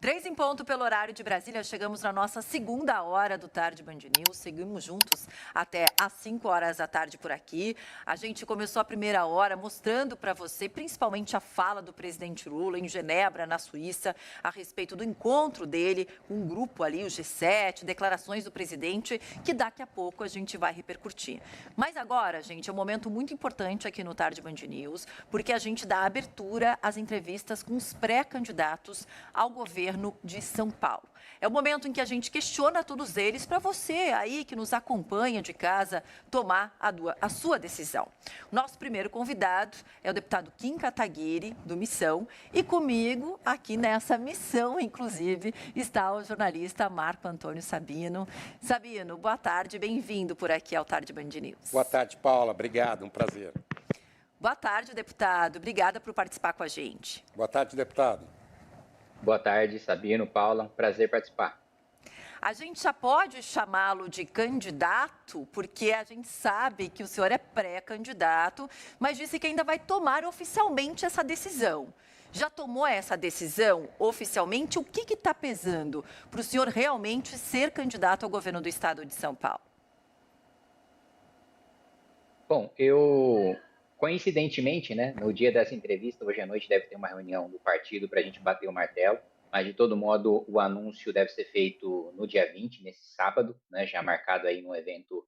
3 em ponto pelo horário de Brasília, chegamos na nossa segunda hora do Tarde Band News. Seguimos juntos até às 5 horas da tarde por aqui. A gente começou a primeira hora mostrando para você, principalmente a fala do presidente Lula em Genebra, na Suíça, a respeito do encontro dele com um grupo ali, o G7, declarações do presidente, que daqui a pouco a gente vai repercutir. Mas agora, gente, é um momento muito importante aqui no Tarde Band News, porque a gente dá abertura às entrevistas com os pré-candidatos ao governo de São Paulo. É o momento em que a gente questiona todos eles para você aí que nos acompanha de casa tomar a sua decisão. O nosso primeiro convidado é o deputado Kim Kataguiri, do Missão, e comigo aqui nessa missão, inclusive, está o jornalista Marco Antônio Sabino. Sabino, boa tarde, bem-vindo por aqui ao Tarde Band News. Boa tarde, Paula, obrigado, um prazer. Boa tarde, deputado, obrigada por participar com a gente. Boa tarde, deputado. Boa tarde, Sabino, Paula, prazer participar. A gente já pode chamá-lo de candidato, porque a gente sabe que o senhor é pré-candidato, mas disse que ainda vai tomar oficialmente essa decisão. Já tomou essa decisão oficialmente? O que está pesando para o senhor realmente ser candidato ao governo do estado de São Paulo? Bom, coincidentemente, né, no dia dessa entrevista, hoje à noite deve ter uma reunião do partido para a gente bater o martelo, mas de todo modo o anúncio deve ser feito no dia 20, nesse sábado, né, já marcado aí no evento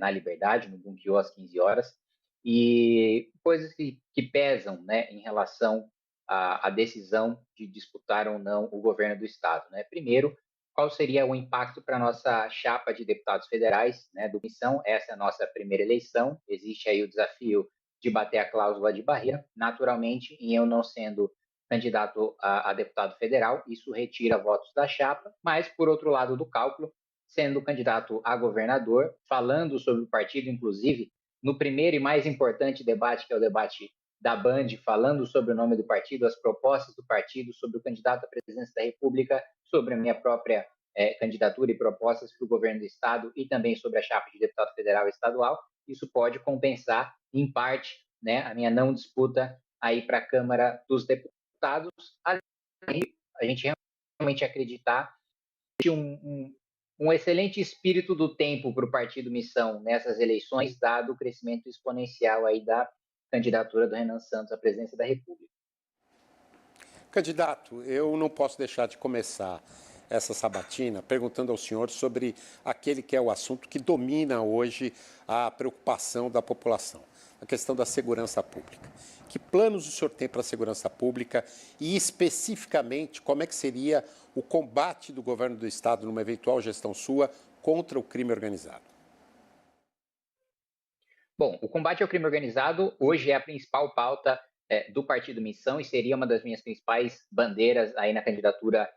na Liberdade, no Bunkiô, às 15 horas, e coisas que pesam, né, em relação à decisão de disputar ou não o governo do estado, né? Primeiro, qual seria o impacto para a nossa chapa de deputados federais, né, do Missão? Essa é a nossa primeira eleição, existe aí o desafio de bater a cláusula de barreira. Naturalmente, em eu não sendo candidato a deputado federal, isso retira votos da chapa, mas, por outro lado do cálculo, sendo candidato a governador, falando sobre o partido, inclusive, no primeiro e mais importante debate, que é o debate da Band, falando sobre o nome do partido, as propostas do partido, sobre o candidato à presidência da República, sobre a minha própria candidatura e propostas para o governo do estado e também sobre a chapa de deputado federal e estadual, isso pode compensar, em parte, né, a minha não disputa aí para a Câmara dos Deputados. Além a gente realmente acreditar que um excelente espírito do tempo para o Partido Missão nessas eleições, dado o crescimento exponencial aí da candidatura do Renan Santos à presidência da República. Candidato, eu não posso deixar de começar essa sabatina perguntando ao senhor sobre aquele que é o assunto que domina hoje a preocupação da população, a questão da segurança pública. Que planos o senhor tem para a segurança pública e, especificamente, como é que seria o combate do governo do estado, numa eventual gestão sua, contra o crime organizado? Bom, o combate ao crime organizado hoje é a principal pauta do Partido Missão e seria uma das minhas principais bandeiras aí na candidatura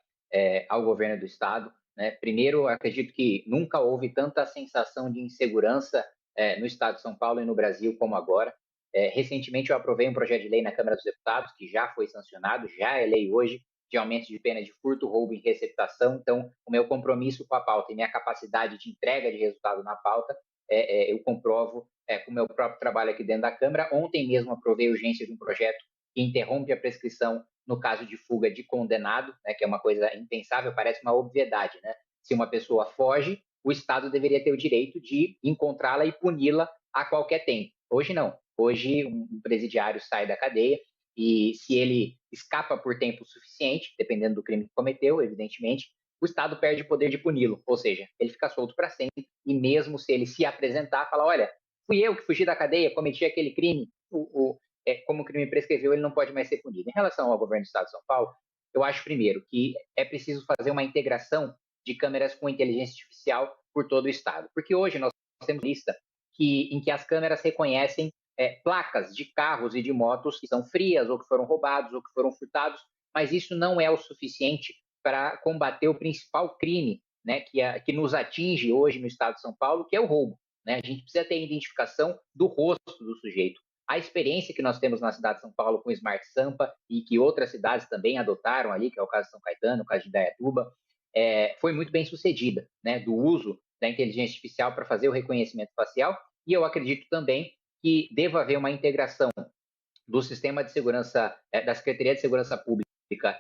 ao governo do estado, né? Primeiro, acredito que nunca houve tanta sensação de insegurança no estado de São Paulo e no Brasil como agora. Recentemente eu aprovei um projeto de lei na Câmara dos Deputados, que já foi sancionado, já é lei hoje, de aumento de pena de furto, roubo e receptação. Então, o meu compromisso com a pauta e minha capacidade de entrega de resultado na pauta, eu comprovo com o meu próprio trabalho aqui dentro da Câmara. Ontem mesmo aprovei a urgência de um projeto que interrompe a prescrição no caso de fuga de condenado, né, que é uma coisa impensável, parece uma obviedade, né? Se uma pessoa foge, o Estado deveria ter o direito de encontrá-la e puni-la a qualquer tempo. Hoje não. Hoje um presidiário sai da cadeia e se ele escapa por tempo suficiente, dependendo do crime que cometeu, evidentemente, o Estado perde o poder de puni-lo, ou seja, ele fica solto para sempre e mesmo se ele se apresentar, falar, olha, fui eu que fugi da cadeia, cometi aquele crime, como o crime prescreveu, ele não pode mais ser punido. Em relação ao governo do estado de São Paulo, eu acho, primeiro, que é preciso fazer uma integração de câmeras com inteligência artificial por todo o estado. Porque hoje nós temos uma lista em que as câmeras reconhecem placas de carros e de motos que são frias, ou que foram roubados, ou que foram furtados, mas isso não é o suficiente para combater o principal crime, né, que nos atinge hoje no estado de São Paulo, que é o roubo, né? A gente precisa ter a identificação do rosto do sujeito. A experiência que nós temos na cidade de São Paulo com o Smart Sampa e que outras cidades também adotaram ali, que é o caso de São Caetano, o caso de Indaiatuba, foi muito bem sucedida, né, do uso da inteligência artificial para fazer o reconhecimento facial, e eu acredito também que deva haver uma integração do sistema de segurança, da Secretaria de Segurança Pública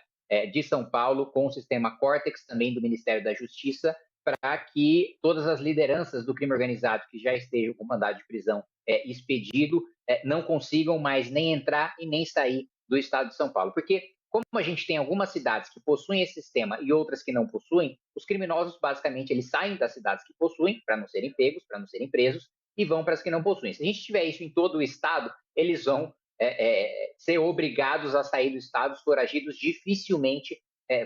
de São Paulo, com o sistema Cortex, também do Ministério da Justiça, para que todas as lideranças do crime organizado que já estejam com mandado de prisão expedido não consigam mais nem entrar e nem sair do estado de São Paulo. Porque, como a gente tem algumas cidades que possuem esse sistema e outras que não possuem, os criminosos, basicamente, eles saem das cidades que possuem, para não serem pegos, para não serem presos, e vão para as que não possuem. Se a gente tiver isso em todo o estado, eles vão ser obrigados a sair do estado, os foragidos dificilmente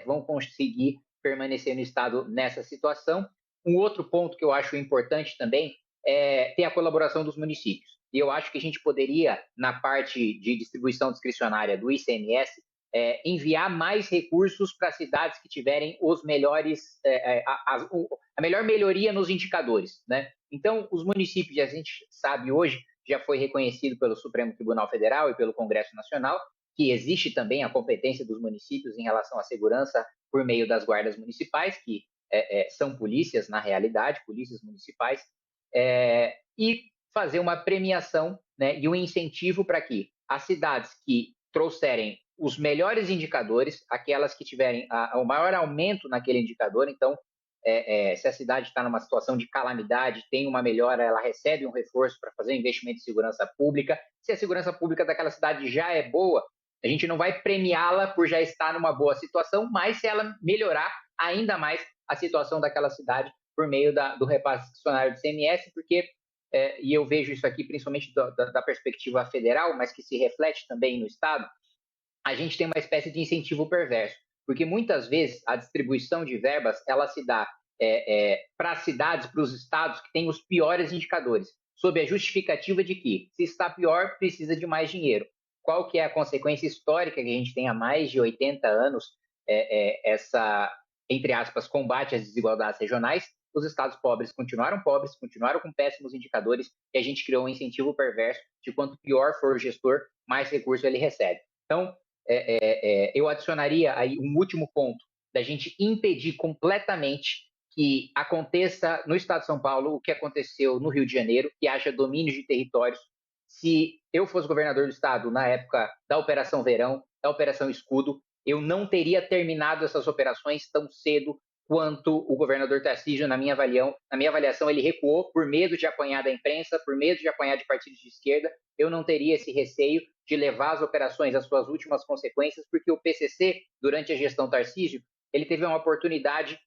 vão conseguir permanecer no estado nessa situação. Um outro ponto que eu acho importante também é ter a colaboração dos municípios. E eu acho que a gente poderia, na parte de distribuição discricionária do ICMS, enviar mais recursos para cidades que tiverem os melhores, a melhor melhoria nos indicadores, né? Então, os municípios, a gente sabe hoje, já foi reconhecido pelo Supremo Tribunal Federal e pelo Congresso Nacional, que existe também a competência dos municípios em relação à segurança por meio das guardas municipais, que são polícias, na realidade, polícias municipais, e fazer uma premiação, né, e um incentivo para que as cidades que trouxerem os melhores indicadores, aquelas que tiverem o maior aumento naquele indicador, então, se a cidade está numa situação de calamidade, tem uma melhora, ela recebe um reforço para fazer investimento em segurança pública. Se a segurança pública daquela cidade já é boa, a gente não vai premiá-la por já estar numa boa situação, mas se ela melhorar ainda mais a situação daquela cidade por meio do repasse discricionário do ICMS, porque, e eu vejo isso aqui principalmente da perspectiva federal, mas que se reflete também no Estado, a gente tem uma espécie de incentivo perverso, porque muitas vezes a distribuição de verbas, ela se dá para as cidades, para os estados que têm os piores indicadores, sob a justificativa de que, se está pior, precisa de mais dinheiro. Qual que é a consequência histórica que a gente tem há mais de 80 anos, essa, entre aspas, combate às desigualdades regionais? Os estados pobres, continuaram com péssimos indicadores, e a gente criou um incentivo perverso de quanto pior for o gestor, mais recurso ele recebe. Então, eu adicionaria aí um último ponto, da gente impedir completamente que aconteça no estado de São Paulo o que aconteceu no Rio de Janeiro, que haja domínio de territórios. Se eu fosse governador do estado na época da Operação Verão, da Operação Escudo, eu não teria terminado essas operações tão cedo quanto o governador Tarcísio, na minha avaliação, ele recuou por medo de apanhar da imprensa, por medo de apanhar de partidos de esquerda. Eu não teria esse receio de levar as operações às suas últimas consequências, porque o PCC, durante a gestão Tarcísio, ele teve uma oportunidade,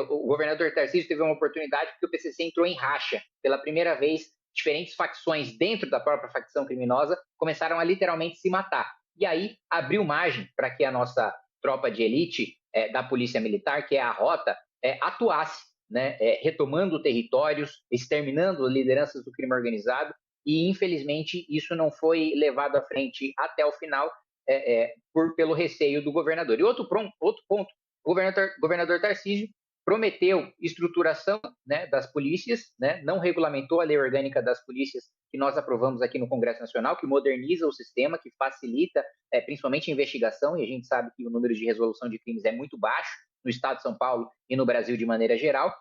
o governador Tarcísio teve uma oportunidade porque o PCC entrou em racha. Pela primeira vez, diferentes facções dentro da própria facção criminosa começaram a literalmente se matar. E aí abriu margem para que a nossa tropa de elite da Polícia Militar, que é a Rota, atuasse, né, retomando territórios, exterminando lideranças do crime organizado, e infelizmente isso não foi levado à frente até o final pelo receio do governador. E outro ponto, o governador Tarcísio prometeu estruturação, né, das polícias, né, não regulamentou a lei orgânica das polícias que nós aprovamos aqui no Congresso Nacional, que moderniza o sistema, que facilita principalmente a investigação, e a gente sabe que o número de resolução de crimes é muito baixo no estado de São Paulo e no Brasil de maneira geral.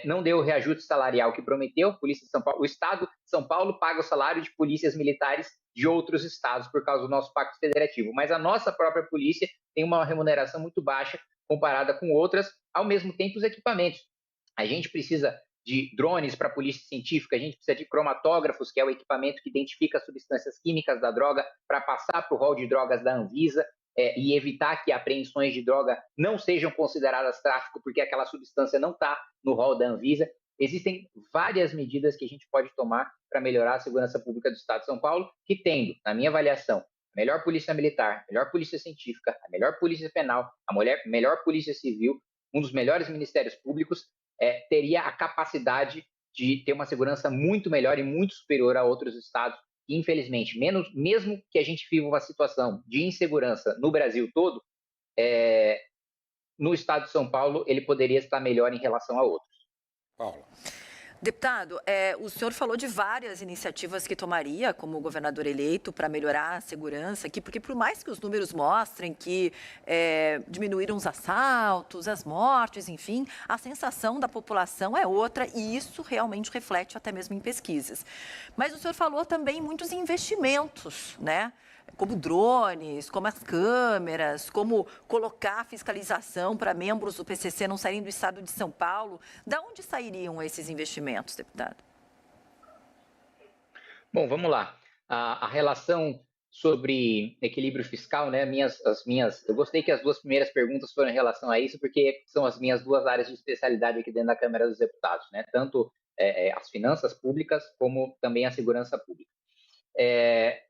Não deu o reajuste salarial que prometeu. Polícia de São Paulo, o estado de São Paulo paga o salário de polícias militares de outros estados por causa do nosso pacto federativo, mas a nossa própria polícia tem uma remuneração muito baixa comparada com outras, ao mesmo tempo os equipamentos. A gente precisa de drones para a polícia científica, a gente precisa de cromatógrafos, que é o equipamento que identifica as substâncias químicas da droga, para passar para o rol de drogas da Anvisa e evitar que apreensões de droga não sejam consideradas tráfico, porque aquela substância não está no rol da Anvisa. Existem várias medidas que a gente pode tomar para melhorar a segurança pública do Estado de São Paulo, que tendo, na minha avaliação, a melhor polícia militar, a melhor polícia científica, a melhor polícia penal, a melhor polícia civil, um dos melhores ministérios públicos, teria a capacidade de ter uma segurança muito melhor e muito superior a outros estados. E, infelizmente, mesmo que a gente viva uma situação de insegurança no Brasil todo, no estado de São Paulo ele poderia estar melhor em relação a outros. Paula. Deputado, o senhor falou de várias iniciativas que tomaria como governador eleito para melhorar a segurança aqui, porque por mais que os números mostrem que diminuíram os assaltos, as mortes, enfim, a sensação da população é outra e isso realmente reflete até mesmo em pesquisas. Mas o senhor falou também em muitos investimentos, né? como drones, como as câmeras, como colocar fiscalização para membros do PCC não saírem do estado de São Paulo. Da onde sairiam esses investimentos, deputado? Bom, vamos lá. A relação sobre equilíbrio fiscal, né? Eu gostei que as duas primeiras perguntas foram em relação a isso, porque são as minhas duas áreas de especialidade aqui dentro da Câmara dos Deputados, né? Tanto as finanças públicas como também a segurança pública.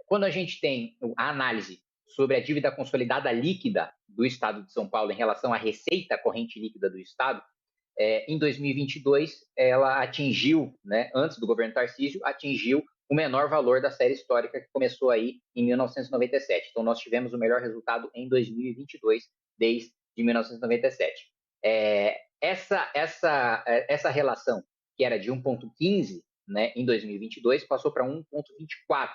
Quando a gente tem a análise sobre a dívida consolidada líquida do Estado de São Paulo em relação à receita corrente líquida do Estado, em 2022 ela atingiu, né, antes do governo Tarcísio, atingiu o menor valor da série histórica que começou aí em 1997. Então nós tivemos o melhor resultado em 2022 desde 1997. Essa relação que era de 1,15, né, em 2022 passou para 1,24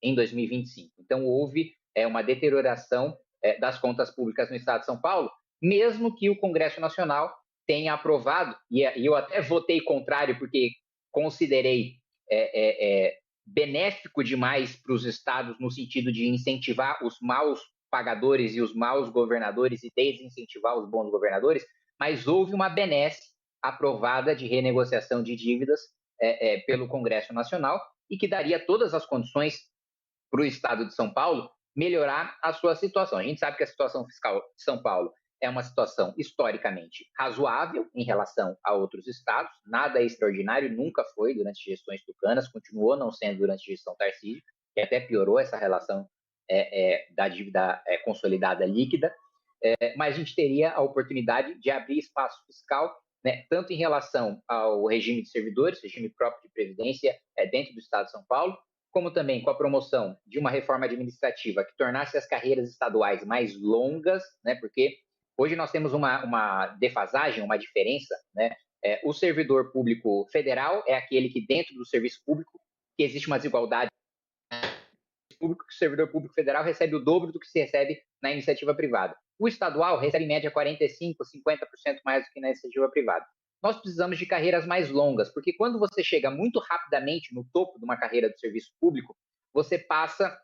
em 2025. Então houve uma deterioração das contas públicas no Estado de São Paulo, mesmo que o Congresso Nacional tenha aprovado, e eu até votei contrário porque considerei benéfico demais para os estados no sentido de incentivar os maus pagadores e os maus governadores e desincentivar os bons governadores, mas houve uma benesse aprovada de renegociação de dívidas pelo Congresso Nacional e que daria todas as condições para o Estado de São Paulo melhorar a sua situação. A gente sabe que a situação fiscal de São Paulo é uma situação historicamente razoável em relação a outros estados, nada extraordinário, nunca foi durante gestões tucanas, continuou não sendo durante a gestão Tarcísio, que até piorou essa relação da dívida consolidada líquida, mas a gente teria a oportunidade de abrir espaço fiscal, né, tanto em relação ao regime de servidores, regime próprio de previdência dentro do Estado de São Paulo, como também com a promoção de uma reforma administrativa que tornasse as carreiras estaduais mais longas, né, porque hoje nós temos uma defasagem, uma diferença, né? O servidor público federal é aquele que dentro do serviço público, que existe uma desigualdade público, que o servidor público federal recebe o dobro do que se recebe na iniciativa privada. O estadual recebe em média 45%, 50% mais do que na iniciativa privada. Nós precisamos de carreiras mais longas, porque quando você chega muito rapidamente no topo de uma carreira do serviço público, você passa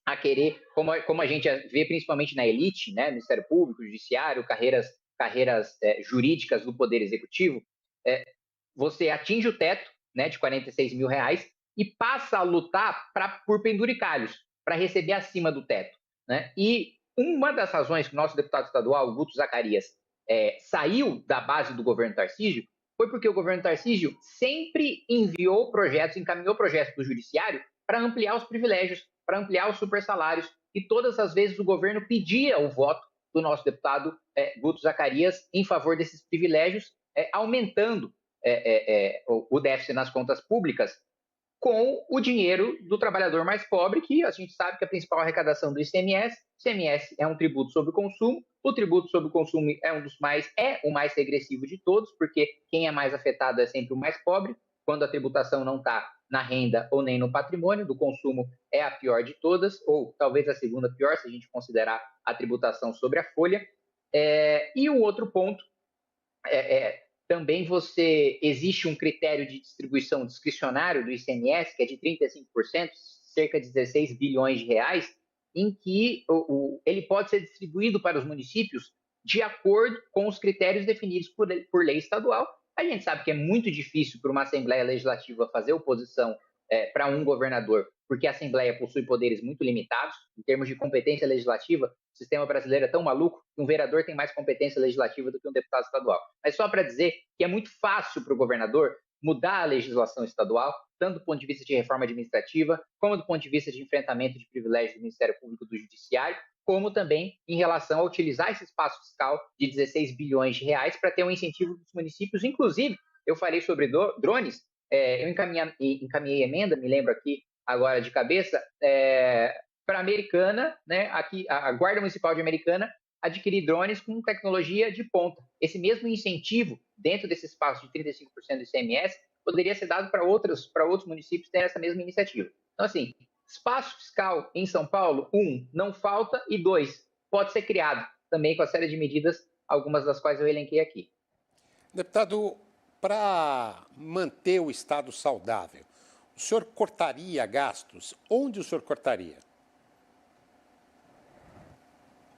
a querer, como a gente vê principalmente na elite, né, Ministério Público, Judiciário, carreiras jurídicas do Poder Executivo, você atinge o teto, né, de R$46 mil e passa a lutar por penduricalhos, para receber acima do teto, né? E uma das razões que o nosso deputado estadual, Guto Zacarias, saiu da base do governo Tarcísio foi porque o governo Tarcísio sempre encaminhou projetos do judiciário para ampliar os privilégios, para ampliar os supersalários, e todas as vezes o governo pedia o voto do nosso deputado Guto Zacarias em favor desses privilégios, aumentando o déficit nas contas públicas com o dinheiro do trabalhador mais pobre, que a gente sabe que a principal arrecadação do ICMS é um tributo sobre o consumo, o tributo sobre o consumo é o mais regressivo de todos, porque quem é mais afetado é sempre o mais pobre, quando a tributação não está na renda ou nem no patrimônio, do consumo é a pior de todas, ou talvez a segunda pior, se a gente considerar a tributação sobre a folha. E o outro ponto também existe um critério de distribuição discricionário do ICMS, que é de 35%, cerca de 16 bilhões de reais, em que ele pode ser distribuído para os municípios de acordo com os critérios definidos por lei estadual. A gente sabe que é muito difícil para uma Assembleia Legislativa fazer oposição para um governador, porque a Assembleia possui poderes muito limitados. Em termos de competência legislativa, o sistema brasileiro é tão maluco que um vereador tem mais competência legislativa do que um deputado estadual. Mas só para dizer que é muito fácil para o governador mudar a legislação estadual, tanto do ponto de vista de reforma administrativa, como do ponto de vista de enfrentamento de privilégios do Ministério Público e do Judiciário, como também em relação a utilizar esse espaço fiscal de 16 bilhões de reais para ter um incentivo dos municípios. Inclusive, eu falei sobre drones, eu encaminhei emenda, me lembro aqui agora de cabeça, para a Americana, né, aqui, a Guarda Municipal de Americana, adquirir drones com tecnologia de ponta. Esse mesmo incentivo, dentro desse espaço de 35% do ICMS, poderia ser dado para outros municípios terem essa mesma iniciativa. Então, assim, espaço fiscal em São Paulo, não falta, e 2, pode ser criado, também com a série de medidas, algumas das quais eu elenquei aqui. Deputado, para manter o Estado saudável, o senhor cortaria gastos? Onde o senhor cortaria?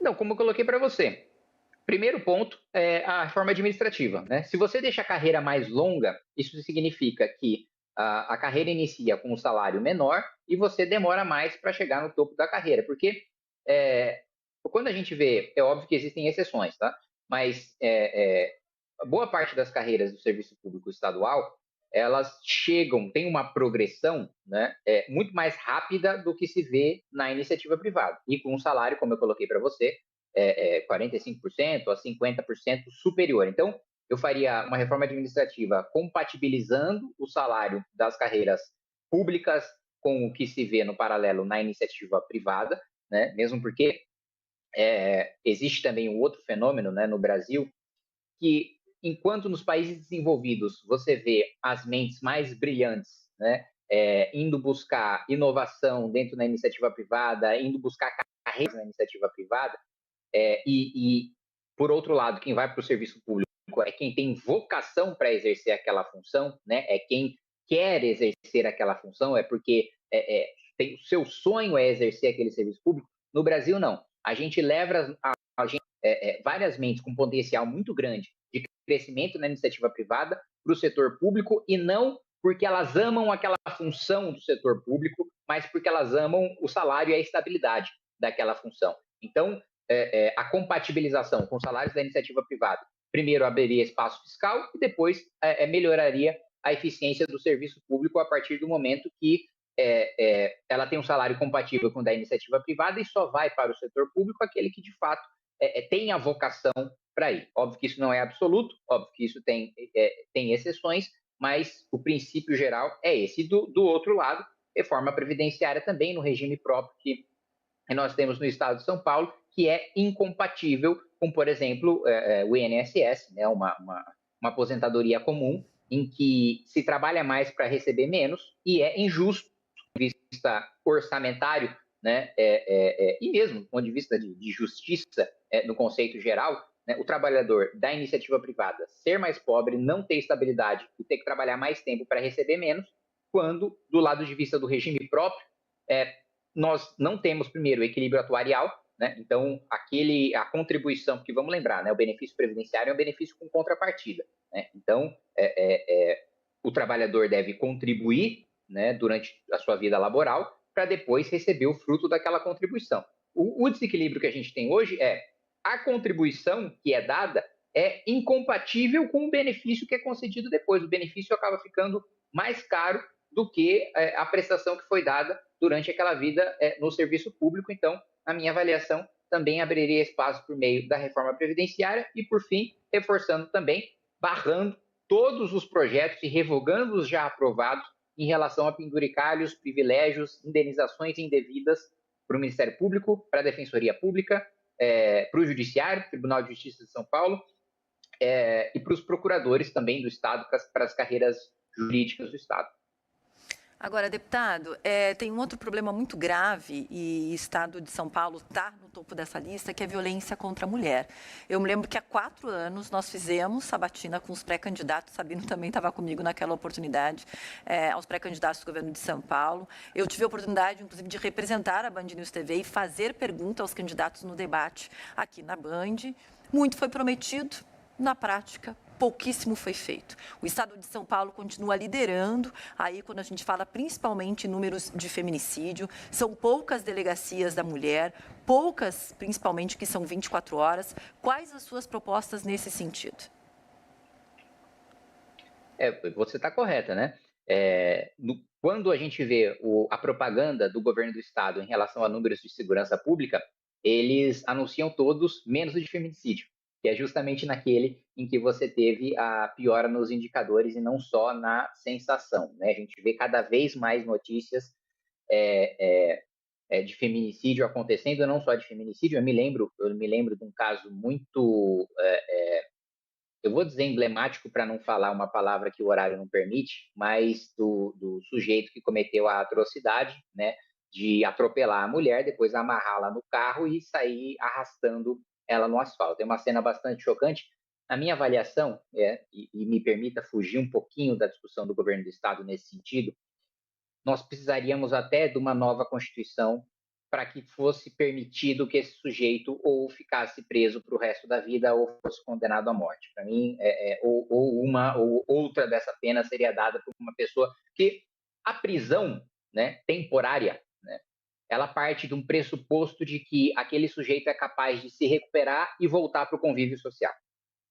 Não, como eu coloquei para você, primeiro ponto é a reforma administrativa, né? Se você deixa a carreira mais longa, isso significa que a carreira inicia com um salário menor e você demora mais para chegar no topo da carreira, porque é, quando a gente vê, é óbvio que existem exceções, tá? Mas boa parte das carreiras do serviço público estadual, elas chegam, tem uma progressão, né, muito mais rápida do que se vê na iniciativa privada. E com um salário, como eu coloquei para você, 45% a 50% superior. Então, eu faria uma reforma administrativa compatibilizando o salário das carreiras públicas com o que se vê no paralelo na iniciativa privada, né? Mesmo porque existe também um outro fenômeno, né, no Brasil, que enquanto nos países desenvolvidos você vê as mentes mais brilhantes, né, indo buscar inovação dentro da iniciativa privada, indo buscar carreiras na iniciativa privada, e, por outro lado, quem vai para o serviço público é quem tem vocação para exercer aquela função, né? É quem quer exercer aquela função, é porque tem, o seu sonho é exercer aquele serviço público. No Brasil, não. A gente leva várias mentes com potencial muito grande de crescimento na iniciativa privada para o setor público e não porque elas amam aquela função do setor público, mas porque elas amam o salário e a estabilidade daquela função. Então, a compatibilização com salários da iniciativa privada, primeiro abriria espaço fiscal e depois melhoraria a eficiência do serviço público a partir do momento que ela tem um salário compatível com o da iniciativa privada e só vai para o setor público aquele que, de fato, tem a vocação para ir. Óbvio que isso não é absoluto, óbvio que isso tem exceções, mas o princípio geral é esse. E do outro lado, reforma previdenciária também no regime próprio que nós temos no estado de São Paulo, que é incompatível com, por exemplo, o INSS, né, uma aposentadoria comum, em que se trabalha mais para receber menos e é injusto do ponto de vista orçamentário, né, e mesmo do ponto de vista de justiça, no conceito geral, né, o trabalhador da iniciativa privada ser mais pobre, não ter estabilidade e ter que trabalhar mais tempo para receber menos, quando, do lado de vista do regime próprio, nós não temos, primeiro, o equilíbrio atuarial, né? Então, a contribuição, porque vamos lembrar, né, o benefício previdenciário é um benefício com contrapartida, né? Então, o trabalhador deve contribuir, né, durante a sua vida laboral para depois receber o fruto daquela contribuição. O desequilíbrio que a gente tem hoje é a contribuição que é dada é incompatível com o benefício que é concedido depois. O benefício acaba ficando mais caro do que a prestação que foi dada durante aquela vida no serviço público. Então, na minha avaliação, também abriria espaço por meio da reforma previdenciária e, por fim, reforçando também, barrando todos os projetos e revogando os já aprovados em relação a penduricalhos, privilégios, indenizações indevidas para o Ministério Público, para a Defensoria Pública, para o Judiciário, Tribunal de Justiça de São Paulo, e para os procuradores também do Estado, para as carreiras jurídicas do Estado. Agora, deputado, tem um outro problema muito grave e o estado de São Paulo está no topo dessa lista, que é a violência contra a mulher. Eu me lembro que há 4 anos nós fizemos sabatina com os pré-candidatos, Sabino também estava comigo naquela oportunidade, aos pré-candidatos do governo de São Paulo. Eu tive a oportunidade, inclusive, de representar a Band News TV e fazer pergunta aos candidatos no debate aqui na Band. Muito foi prometido, na prática, pouquíssimo foi feito. O estado de São Paulo continua liderando, aí quando a gente fala principalmente em números de feminicídio, são poucas delegacias da mulher, poucas principalmente que são 24 horas. Quais as suas propostas nesse sentido? Você está correta, né? Quando a gente vê a propaganda do governo do estado em relação a números de segurança pública, eles anunciam todos menos o de feminicídio, que é justamente naquele em que você teve a piora nos indicadores e não só na sensação, né? A gente vê cada vez mais notícias de feminicídio acontecendo, não só de feminicídio. Eu me lembro de um caso muito, eu vou dizer emblemático para não falar uma palavra que o horário não permite, mas do sujeito que cometeu a atrocidade, né, de atropelar a mulher, depois amarrá-la no carro e sair arrastando ela no asfalto. É uma cena bastante chocante. A minha avaliação, e me permita fugir um pouquinho da discussão do governo do Estado nesse sentido, nós precisaríamos até de uma nova Constituição para que fosse permitido que esse sujeito ou ficasse preso para o resto da vida ou fosse condenado à morte. Para mim, ou uma ou outra dessa pena seria dada por uma pessoa que a prisão, né, temporária, né, ela parte de um pressuposto de que aquele sujeito é capaz de se recuperar e voltar para o convívio social.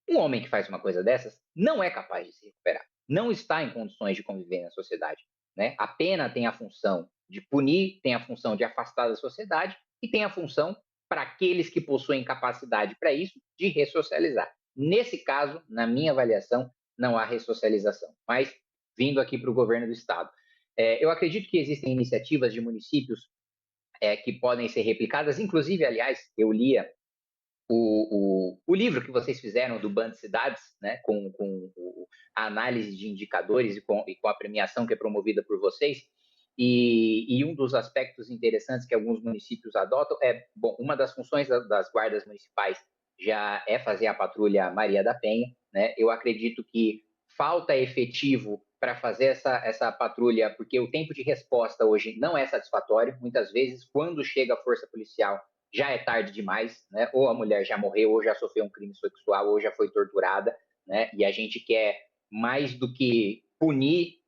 Um homem que faz uma coisa dessas não é capaz de se recuperar, não está em condições de conviver na sociedade, né? A pena tem a função de punir, tem a função de afastar da sociedade e tem a função, para aqueles que possuem capacidade para isso, de ressocializar. Nesse caso, na minha avaliação, não há ressocialização. Mas, vindo aqui para o governo do Estado, eu acredito que existem iniciativas de municípios que podem ser replicadas. Inclusive, aliás, eu lia o livro que vocês fizeram do Band Cidades, né, com a análise de indicadores e com a premiação que é promovida por vocês, e um dos aspectos interessantes que alguns municípios adotam bom, uma das funções das guardas municipais já é fazer a patrulha Maria da Penha, né? Eu acredito que falta efetivo para fazer essa patrulha, porque o tempo de resposta hoje não é satisfatório. Muitas vezes, quando chega a força policial, já é tarde demais, né? Ou a mulher já morreu, ou já sofreu um crime sexual, ou já foi torturada, né? E a gente quer, mais do que punir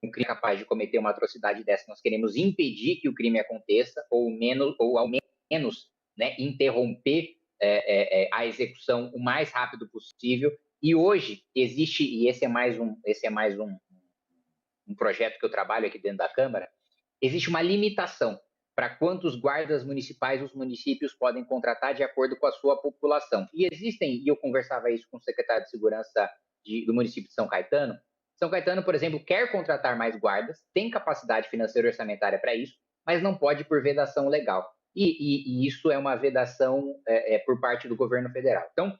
um crime capaz de cometer uma atrocidade dessa, nós queremos impedir que o crime aconteça, ou ao menos, né, interromper a execução o mais rápido possível. E hoje existe, e esse é mais um projeto que eu trabalho aqui dentro da Câmara, existe uma limitação para quantos guardas municipais os municípios podem contratar de acordo com a sua população. E existem, e eu conversava isso com o secretário de Segurança do município de São Caetano. São Caetano, por exemplo, quer contratar mais guardas, tem capacidade financeira e orçamentária para isso, mas não pode por vedação legal. E isso é uma vedação por parte do governo federal. Então,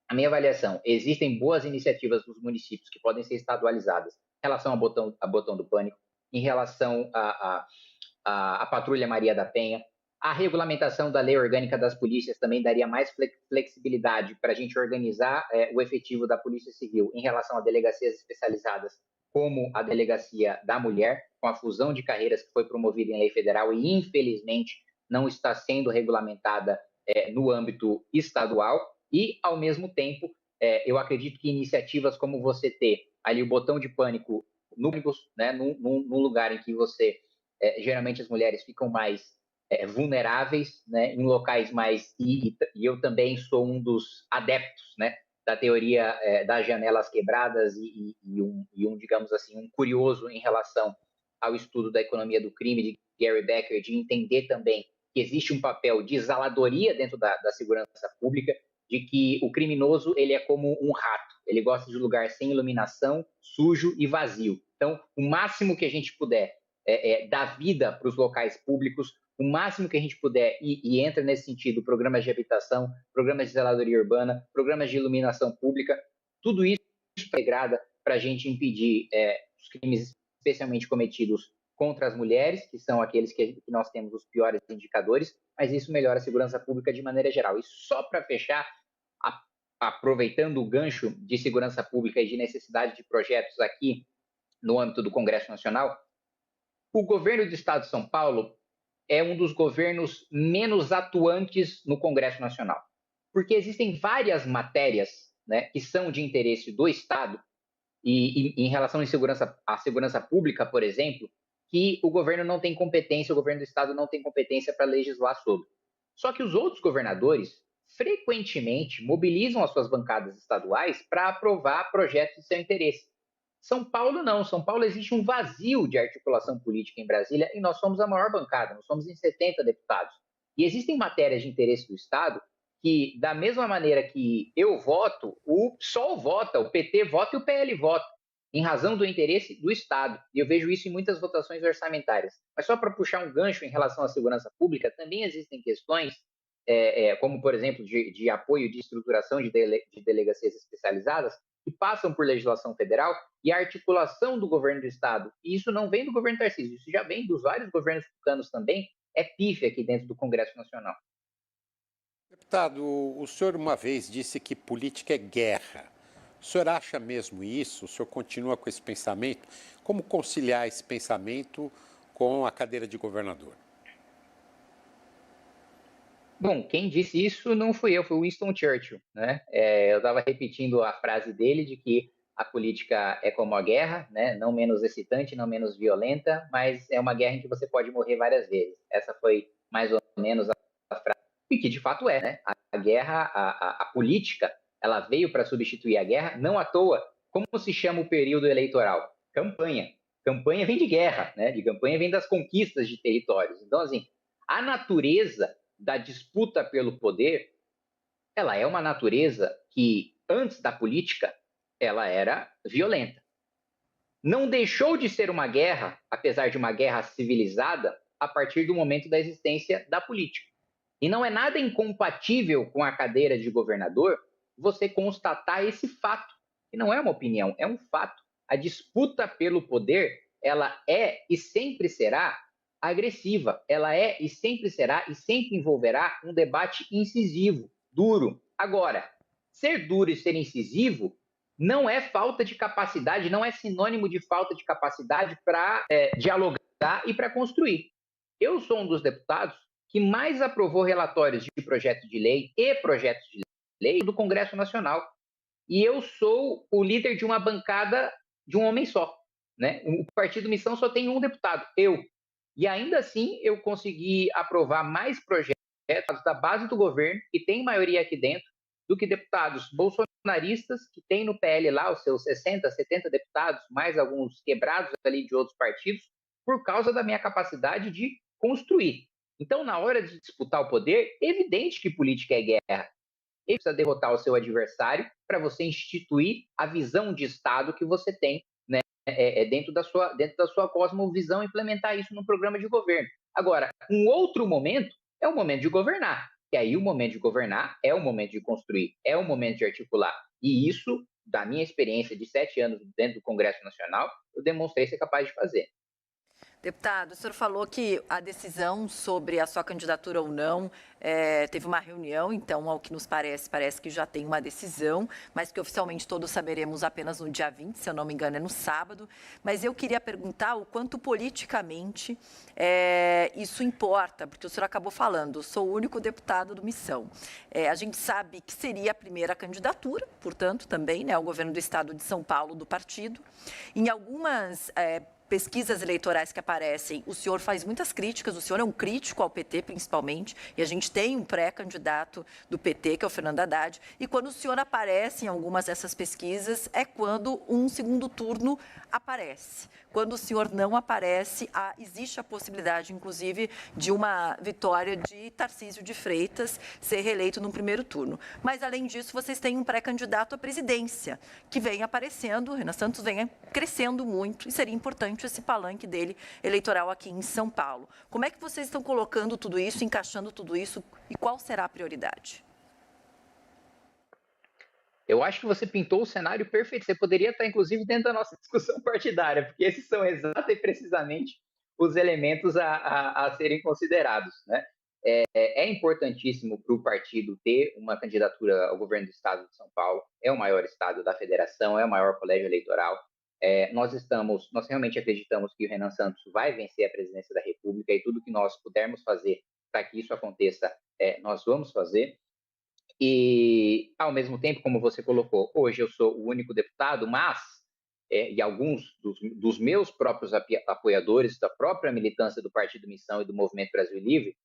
a minha avaliação, existem boas iniciativas dos municípios que podem ser estadualizadas em relação a botão do pânico, em relação a Patrulha Maria da Penha. A regulamentação da lei orgânica das polícias também daria mais flexibilidade para a gente organizar o efetivo da Polícia Civil em relação a delegacias especializadas, como a Delegacia da Mulher, com a fusão de carreiras que foi promovida em lei federal e, infelizmente, não está sendo regulamentada no âmbito estadual. E, ao mesmo tempo, eu acredito que iniciativas como você ter ali o botão de pânico no ônibus, né, num lugar em que você geralmente as mulheres ficam mais vulneráveis, né, em locais mais... E eu também sou um dos adeptos, né, da teoria das janelas quebradas digamos assim, um curioso em relação ao estudo da economia do crime de Gary Becker, de entender também que existe um papel de zeladoria dentro da segurança pública, de que o criminoso ele é como um rato, ele gosta de lugar sem iluminação, sujo e vazio. Então, o máximo que a gente puder dar vida para os locais públicos, o máximo que a gente puder, e entra nesse sentido programas de habitação, programas de zeladoria urbana, programas de iluminação pública, tudo isso integrada para a gente impedir os crimes especialmente cometidos contra as mulheres, que são aqueles que nós temos os piores indicadores, mas isso melhora a segurança pública de maneira geral. E só para fechar, aproveitando o gancho de segurança pública e de necessidade de projetos aqui no âmbito do Congresso Nacional, o governo do Estado de São Paulo é um dos governos menos atuantes no Congresso Nacional, porque existem várias matérias, né, que são de interesse do Estado, e em relação à segurança pública, por exemplo, que o governo não tem competência, o governo do Estado não tem competência para legislar sobre. Só que os outros governadores frequentemente mobilizam as suas bancadas estaduais para aprovar projetos de seu interesse. São Paulo não. São Paulo existe um vazio de articulação política em Brasília e nós somos a maior bancada, nós somos em 70 deputados. E existem matérias de interesse do Estado que, da mesma maneira que eu voto, o PSOL vota, o PT vota e o PL vota, em razão do interesse do Estado. E eu vejo isso em muitas votações orçamentárias. Mas só para puxar um gancho em relação à segurança pública, também existem questões, como, por exemplo, de apoio de estruturação de delegacias especializadas, que passam por legislação federal e a articulação do governo do Estado. E isso não vem do governo Tarcísio, isso já vem dos vários governos tucanos também, é pífia aqui dentro do Congresso Nacional. Deputado, o senhor uma vez disse que política é guerra. O senhor acha mesmo isso? O senhor continua com esse pensamento? Como conciliar esse pensamento com a cadeira de governador? Bom, quem disse isso não fui eu, foi Winston Churchill, né? Eu estava repetindo a frase dele de que a política é como a guerra, né? Não menos excitante, não menos violenta, mas é uma guerra em que você pode morrer várias vezes. Essa foi mais ou menos a frase, e que de fato é, né? A guerra, a política, ela veio para substituir a guerra, não à toa. Como se chama o período eleitoral? Campanha. Campanha vem de guerra, né? De campanha vem das conquistas de territórios. Então, assim, a natureza da disputa pelo poder, ela é uma natureza que, antes da política, ela era violenta. Não deixou de ser uma guerra, apesar de uma guerra civilizada, a partir do momento da existência da política. E não é nada incompatível com a cadeira de governador você constatar esse fato, que não é uma opinião, é um fato. A disputa pelo poder, ela é e sempre será agressiva, ela é e sempre será e sempre envolverá um debate incisivo, duro. Agora, ser duro e ser incisivo não é falta de capacidade, não é sinônimo de falta de capacidade para dialogar e para construir. Eu sou um dos deputados que mais aprovou relatórios de projetos de lei e projetos de lei do Congresso Nacional. E eu sou o líder de uma bancada de um homem só. Né? O Partido Missão só tem um deputado, eu. E ainda assim eu consegui aprovar mais projetos da base do governo, que tem maioria aqui dentro, do que deputados bolsonaristas, que tem no PL lá os seus 60, 70 deputados, mais alguns quebrados ali de outros partidos, por causa da minha capacidade de construir. Então, na hora de disputar o poder, é evidente que política é guerra. Ele precisa derrotar o seu adversário para você instituir a visão de Estado que você tem, né, dentro da sua cosmovisão, implementar isso no programa de governo. Agora, um outro momento é o momento de governar. E aí o momento de governar é o momento de construir, é o momento de articular. E isso, da minha experiência de 7 anos dentro do Congresso Nacional, eu demonstrei ser capaz de fazer. Deputado, o senhor falou que a decisão sobre a sua candidatura ou não teve uma reunião, então, ao que nos parece, parece que já tem uma decisão, mas que oficialmente todos saberemos apenas no dia 20, se eu não me engano, é no sábado. Mas eu queria perguntar o quanto politicamente isso importa, porque o senhor acabou falando, sou o único deputado do Missão. A gente sabe que seria a primeira candidatura, portanto, também, né, ao governo do estado de São Paulo, do partido. Em algumas pesquisas eleitorais que aparecem, o senhor faz muitas críticas, o senhor é um crítico ao PT, principalmente, e a gente tem um pré-candidato do PT, que é o Fernando Haddad, e quando o senhor aparece em algumas dessas pesquisas, é quando um segundo turno aparece. Quando o senhor não aparece, existe a possibilidade, inclusive, de uma vitória de Tarcísio de Freitas ser reeleito no primeiro turno. Mas, além disso, vocês têm um pré-candidato à presidência, que vem aparecendo, Renan Santos vem crescendo muito, e seria importante esse palanque dele eleitoral aqui em São Paulo. Como é que vocês estão colocando tudo isso, encaixando tudo isso, e qual será a prioridade? Eu acho que você pintou o cenário perfeito. Você poderia estar, inclusive, dentro da nossa discussão partidária, porque esses são exata e precisamente os elementos a serem considerados. Né? É importantíssimo para o partido ter uma candidatura ao governo do estado de São Paulo. É o maior estado da federação, é o maior colégio eleitoral. Nós realmente acreditamos que o Renan Santos vai vencer a presidência da República e tudo que nós pudermos fazer para que isso aconteça, nós vamos fazer. E, ao mesmo tempo, como você colocou, hoje eu sou o único deputado, mas, e alguns dos meus próprios apoiadores, da própria militância do Partido Missão e do Movimento Brasil Livre,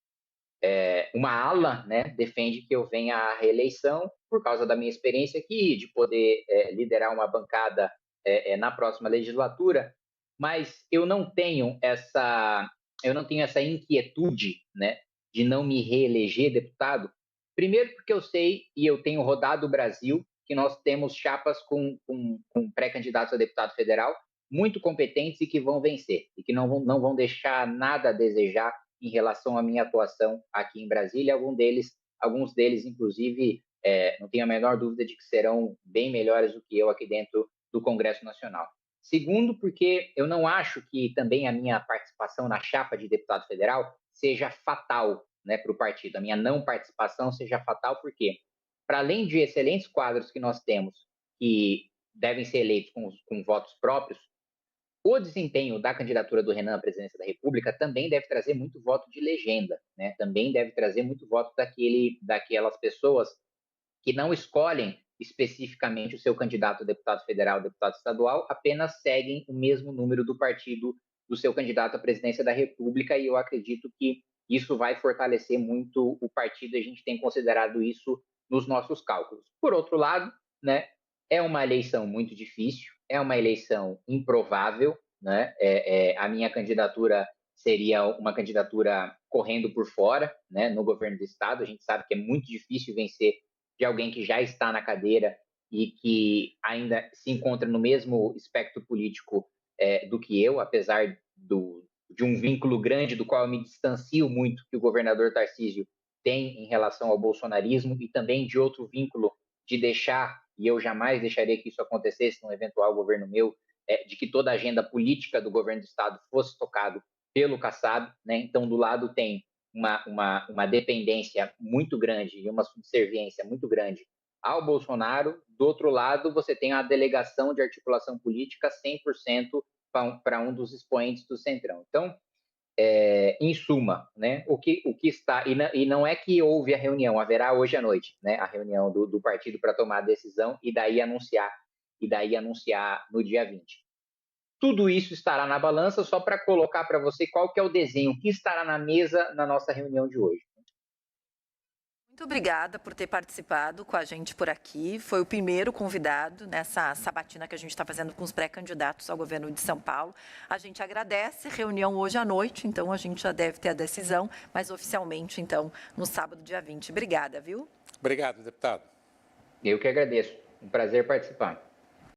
uma ala, né, defende que eu venha à reeleição por causa da minha experiência aqui, de poder liderar uma bancada na próxima legislatura, mas eu não tenho essa inquietude, né, de não me reeleger deputado. Primeiro porque eu sei e eu tenho rodado o Brasil que nós temos chapas com pré-candidatos a deputado federal muito competentes e que vão vencer e que não vão deixar nada a desejar em relação à minha atuação aqui em Brasília. Alguns deles, inclusive, não tenho a menor dúvida de que serão bem melhores do que eu aqui dentro do Congresso Nacional. Segundo, porque eu não acho que também a minha participação na chapa de deputado federal seja fatal, né, para o partido. A minha não participação seja fatal, porque, para além de excelentes quadros que nós temos, que devem ser eleitos com votos próprios, O desempenho da candidatura do Renan à presidência da República também deve trazer muito voto de legenda, né? Também deve trazer muito voto daquelas pessoas que não escolhem especificamente o seu candidato a deputado federal, deputado estadual, apenas seguem o mesmo número do partido do seu candidato à presidência da República, e eu acredito que isso vai fortalecer muito o partido, e a gente tem considerado isso nos nossos cálculos. Por outro lado, né, é uma eleição muito difícil, é uma eleição improvável, né? A minha candidatura seria uma candidatura correndo por fora, né, no governo do estado. A gente sabe que é muito difícil vencer de alguém que já está na cadeira e que ainda se encontra no mesmo espectro político do que eu, apesar de um vínculo grande do qual eu me distancio muito que o governador Tarcísio tem em relação ao bolsonarismo, e também de outro vínculo de deixar, e eu jamais deixaria que isso acontecesse num eventual governo meu, de que toda a agenda política do governo do estado fosse tocado pelo Kassab, né? Então, do lado tem uma dependência muito grande e uma subserviência muito grande ao Bolsonaro. Do outro lado, você tem a delegação de articulação política 100% para um dos expoentes do Centrão. Então, em suma, né, o que está... E não é que houve a reunião, haverá hoje à noite, né, a reunião do partido para tomar a decisão e daí anunciar no dia 20. Tudo isso estará na balança, só para colocar para você qual que é o desenho que estará na mesa na nossa reunião de hoje. Muito obrigada por ter participado com a gente por aqui. Foi o primeiro convidado nessa sabatina que a gente está fazendo com os pré-candidatos ao governo de São Paulo. A gente agradece, reunião hoje à noite, então a gente já deve ter a decisão, mas oficialmente, então, no sábado, dia 20. Obrigada, viu? Obrigado, deputado. Eu que agradeço. Um prazer participar.